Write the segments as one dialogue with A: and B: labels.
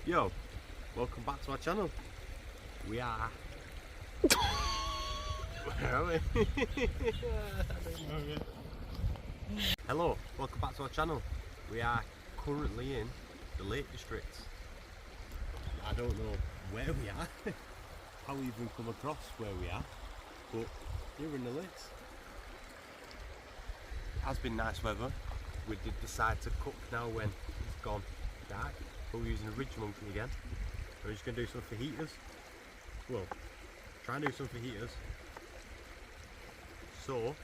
A: Yo, welcome back to our channel. We are... Where are we? Hello, welcome back to our channel. We are currently in the Lake District. I don't know where we are, how we even come across where we are, but here in the lakes. It has been nice weather. We did decide to cook now when it's gone dark, but we're using a ridge monkey again. We're just going to do some fajitas. Well, try and do some fajitas. So,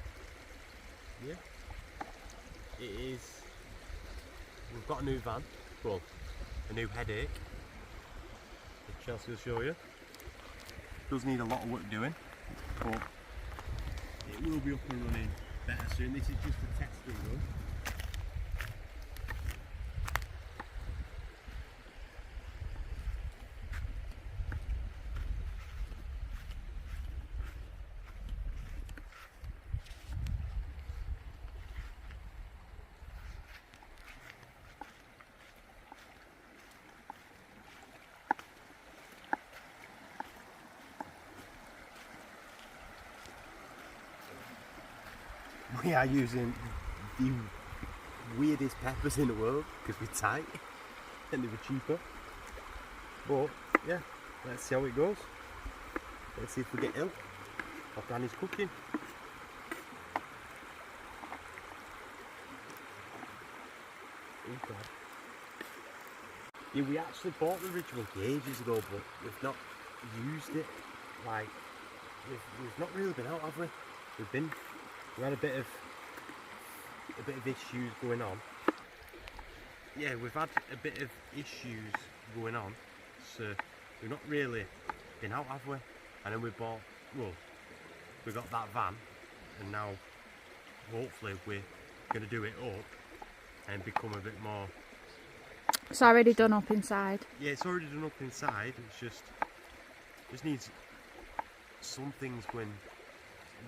A: yeah, it is, we've got a new van, well, a new headache, which Chelsea will show you. Does need a lot of work doing, but it will be up and running better soon. This is just a testing run. We are using the weirdest peppers in the world because we're tight and they were cheaper. But yeah, let's see how it goes. Let's see if we get ill while Granny's cooking. Okay. Yeah, we actually bought the ridge monkey ages ago, but we've not used it. Like, we've not really been out, have we? We had a bit of issues going on. Yeah, we've had a bit of issues going on, so we've not really been out, have we? And then we got that van, and now hopefully we're going to do it up and become a bit more.
B: It's already done up inside.
A: Yeah, it's already done up inside. It's just needs some things going.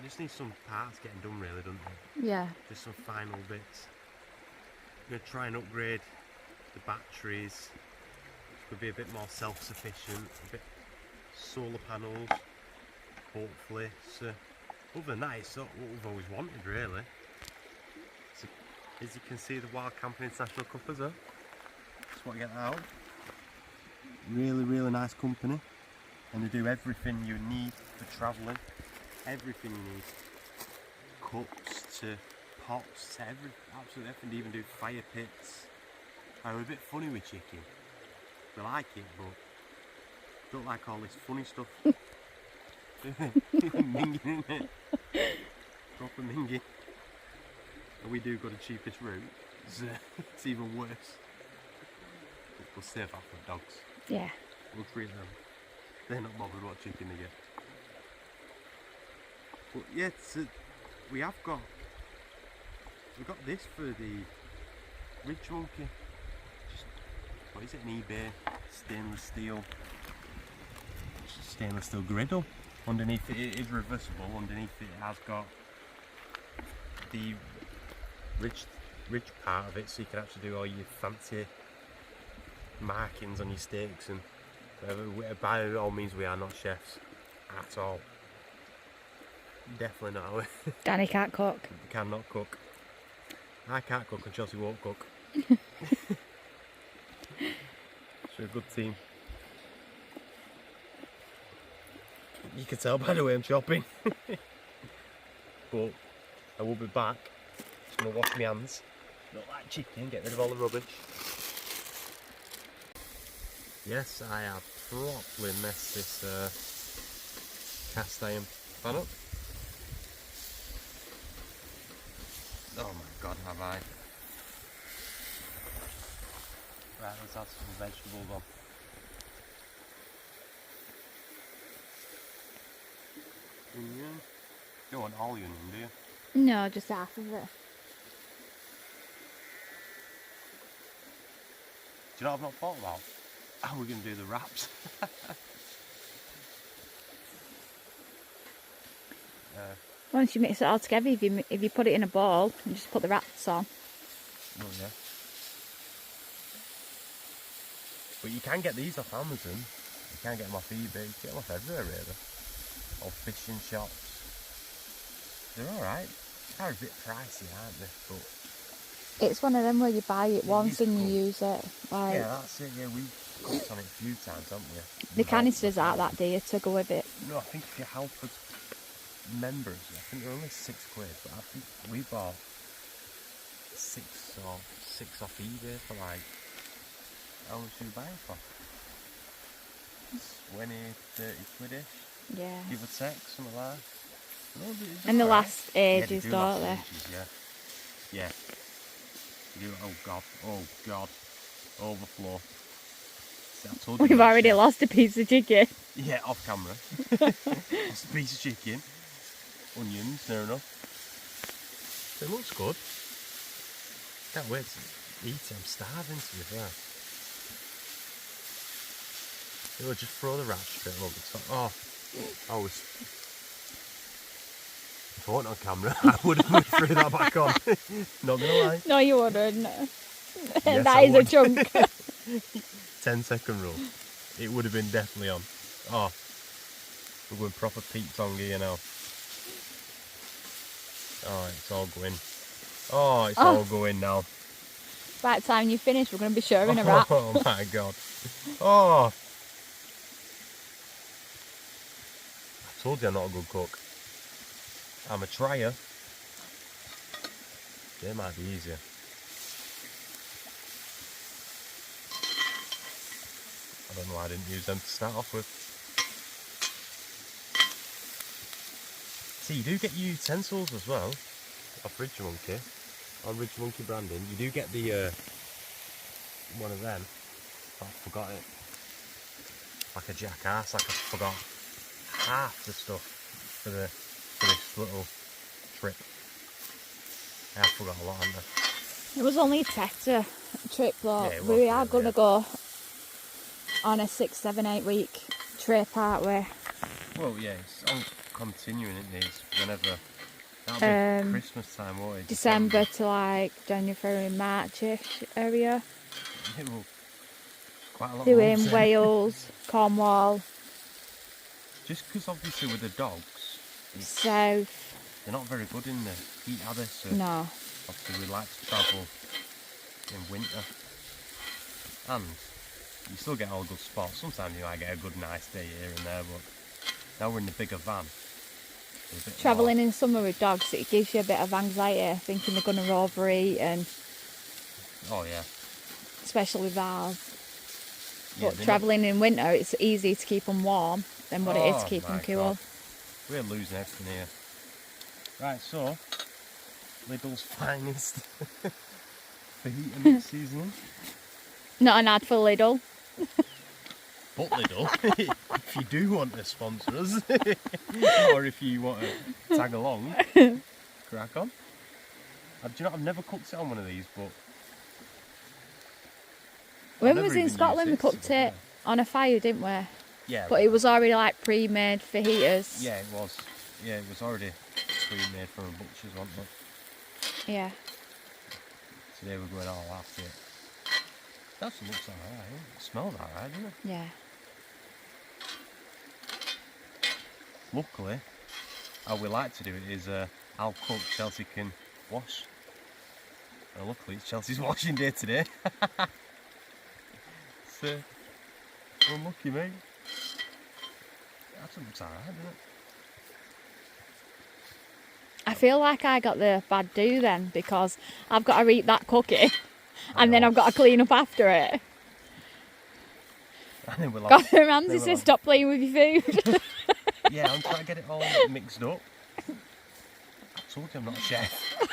A: It just needs some parts getting done, really, doesn't it?
B: Yeah.
A: Just some final bits. I'm going to try and upgrade the batteries. Could be a bit more self-sufficient. A bit solar panels, hopefully. So, other than that, it's sort of what we've always wanted, really. So, as you can see, the Wild Camping International Cup as well. Just want to get that out. Really, really nice company. And they do everything you need for travelling. Everything you need, cups to pots to absolutely everything. They even do fire pits. We're a bit funny with chicken. We like it, but don't like all this funny stuff. Minging, isn't it? Proper minging. And we do go the cheapest route. It's even worse. We'll save that for dogs.
B: Yeah.
A: We'll treat them. They're not bothered what chicken they get. But yeah, we got this for the ridge monkey. Just, what is it? An eBay stainless steel griddle. Underneath it is reversible. Underneath it has got the ridge part of it, so you can actually do all your fancy markings on your steaks and whatever. By all means, we are not chefs at all. Definitely not.
B: Danny can't cook.
A: Cannot cook. I can't cook and Chelsea won't cook. So a good team. You can tell by the way I'm chopping. But I will be back. Just going to wash my hands. Not like chicken, get rid of all the rubbish. Yes, I have properly messed this cast iron pan up. Oh my god, have I. Right, let's add some vegetables on. Onion. You don't want all the onion, do you?
B: No, just half of it.
A: Do you know what I've not thought about? How we're going to do the wraps.
B: Once you mix it all together, if you put it in a bowl and just put the wraps on.
A: Oh yeah. But you can get these off Amazon. You can get them off eBay. You can get them off everywhere, really. Or fishing shops. They're alright. They're a bit pricey, aren't they? But
B: it's one of them where you buy it once and you
A: cool.
B: use it. Like,
A: yeah, that's it. Yeah, we've cooked on it a few times, haven't we?
B: the canisters aren't that dear to go with it.
A: No, I think if you're Halford members, I think they're only £6, but I think we bought six off eBay for like, how much did we buy it for? 20, 30 quid-ish,
B: Yeah.
A: give or take, something like that. No,
B: And they
A: alright.
B: last ages,
A: do
B: don't
A: last
B: they?
A: ages, yeah. They do, oh god, overflow. See, I told you
B: We've
A: about
B: already
A: chef.
B: lost a piece of chicken.
A: Yeah, off camera. Lost a piece of chicken. Onions, fair enough. It looks good. Can't wait to eat it. I'm starving, to be fair. We'll just throw the wrap straight over the top. Oh, I was. If I wasn't on camera, I would have threw that back on. Not gonna lie.
B: No, you wouldn't.
A: Yes,
B: That
A: I
B: is a
A: would.
B: chunk.
A: 10-second rule. It would have been definitely on. Oh, we're going proper Pete Tong here now. Oh, it's all going. Oh, it's all going now.
B: By the time you finish, we're going to be sharing a wrap.
A: Oh my god. Oh. I told you I'm not a good cook. I'm a trier. It might be easier. I don't know why I didn't use them to start off with. See, you do get utensils as well. Off Ridge Monkey. On Ridge Monkey branding. You do get the one of them. I forgot it. Like a jackass, like I forgot half the stuff for this little trip. I forgot a lot, haven't I?
B: It was only a Teta trip, though.
A: Yeah, it was,
B: We are
A: really,
B: going to go on a 6, 7, 8 week trip, aren't we?
A: Well, yeah, it's on continuing, isn't it? Whenever. That'll be Christmas time, won't it?
B: December to like January, February, March-ish area.
A: It will. Quite a lot
B: Doing
A: of months,
B: Wales, Cornwall,
A: just because obviously with the dogs,
B: South.
A: they're not very good in the heat, are they? So
B: No.
A: obviously we like to travel in winter. And you still get all good spots. Sometimes you might get a good nice day here and there, but now we're in the bigger van.
B: Travelling in summer with dogs, it gives you a bit of anxiety, thinking they're going to overeat, and
A: oh yeah.
B: especially with ours.
A: Yeah,
B: But travelling in winter, it's easy to keep them warm than what it is to keep them cool.
A: God. We're losing everything here. Right, so Lidl's finest fajita mix seasoning.
B: Not an ad for Lidl.
A: But Lidl, if you do want to sponsor us, or if you want to tag along, crack on. Do you know, I've never cooked it on one of these, but
B: When we was in Scotland, we cooked it on a fire, didn't we?
A: Yeah.
B: But it was already like pre-made fajitas.
A: Yeah, it was. Yeah, it was already pre-made from a butcher's, wasn't it?
B: Yeah.
A: Today we're going all after it. That looks alright. It smells alright, doesn't it?
B: Yeah.
A: Luckily, how we like to do it is I'll cook, Chelsea can wash. And luckily it's Chelsea's washing day today. So, unlucky mate. That looks alright, doesn't it?
B: I feel like I got the bad do then, because I've got to eat that cookie and then I've got to clean up after it.
A: And then we're like,
B: God, Ramsey says stop playing with your food.
A: yeah, I'm trying to get it all mixed up. I told you I'm not a chef.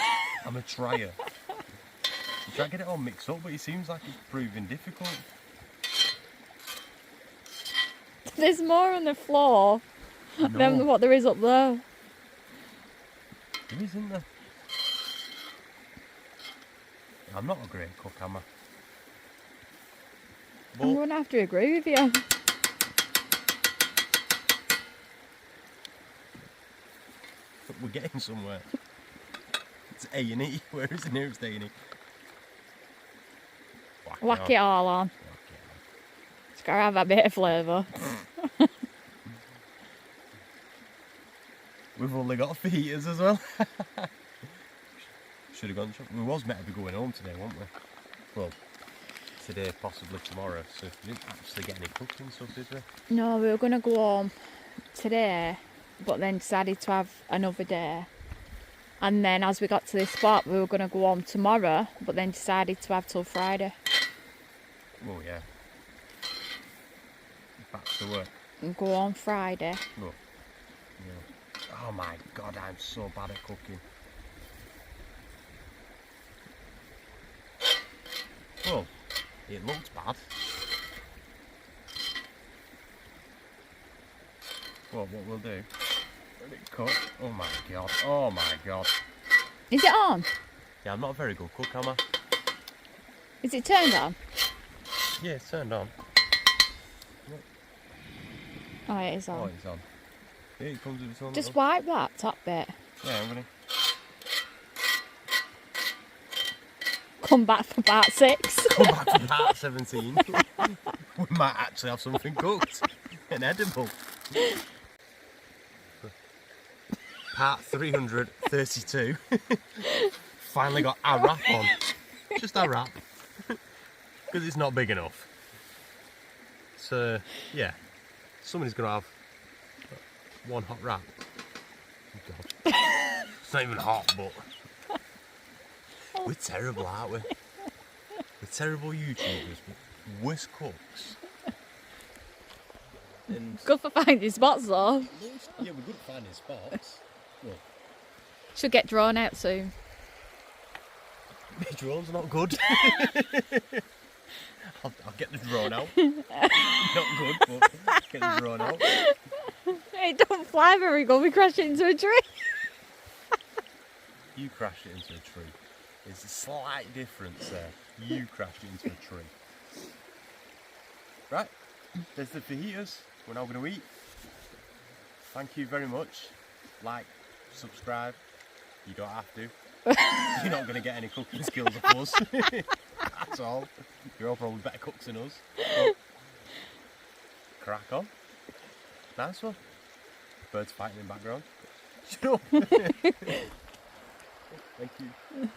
A: I'm a trier. I'm trying to get it all mixed up, but it seems like it's proving difficult.
B: There's more on the floor than what there is up there.
A: There is, isn't there? I'm not a great cook, am I?
B: I'm going to have to agree with you.
A: We're getting somewhere. It's A&E. Where is the nearest A&E?
B: Whack it all on. Gotta have a bit of flavour.
A: We've only got fajitas as well. Should have gone. We was meant to be going home today, weren't we? Well, today, possibly tomorrow. So we didn't actually get any cooking stuff, did we?
B: No, we were going to go home today, but then decided to have another day. And then as we got to this spot, we were going to go home tomorrow, but then decided to have till Friday.
A: Oh yeah. Back to work.
B: And go on Friday.
A: Look. Yeah. Oh my god, I'm so bad at cooking. Well, it looks bad. Well, what we'll do, let it cook. Oh my god, oh my god.
B: Is it on?
A: Yeah, I'm not a very good cook, am I?
B: Is it turned on?
A: Yeah, it's turned on.
B: Oh, it is
A: Oh,
B: on.
A: it's on. Yeah, it comes with its own
B: Just
A: little...
B: wipe that top bit.
A: Yeah, I'm gonna...
B: Come back for part 6.
A: Come back to part 17. We might actually have something cooked and edible. Part 332. Finally got a wrap on. Just a wrap. Because it's not big enough. So, yeah. Somebody's going to have one hot wrap. Oh God. It's not even hot, but... We're terrible, aren't we? We're terrible YouTubers, but worse cooks. And
B: Good for finding spots though.
A: yeah, we're good at finding spots. Well,
B: Should get drawn out soon.
A: my drone's not good. I'll get the drone out. Not good, but get the drone out.
B: It don't fly very good. We crash it into a tree.
A: You crash it into a tree. There's a slight difference there. You crashed it into a tree. Right, there's the fajitas. We're now going to eat. Thank you very much. Like, subscribe. You don't have to. You're not going to get any cooking skills of us. That's all. You're all probably better cooks than us. But crack on. Nice one. Birds fighting in the background. Shut up. Thank you.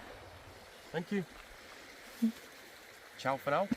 A: Thank you. Ciao for now.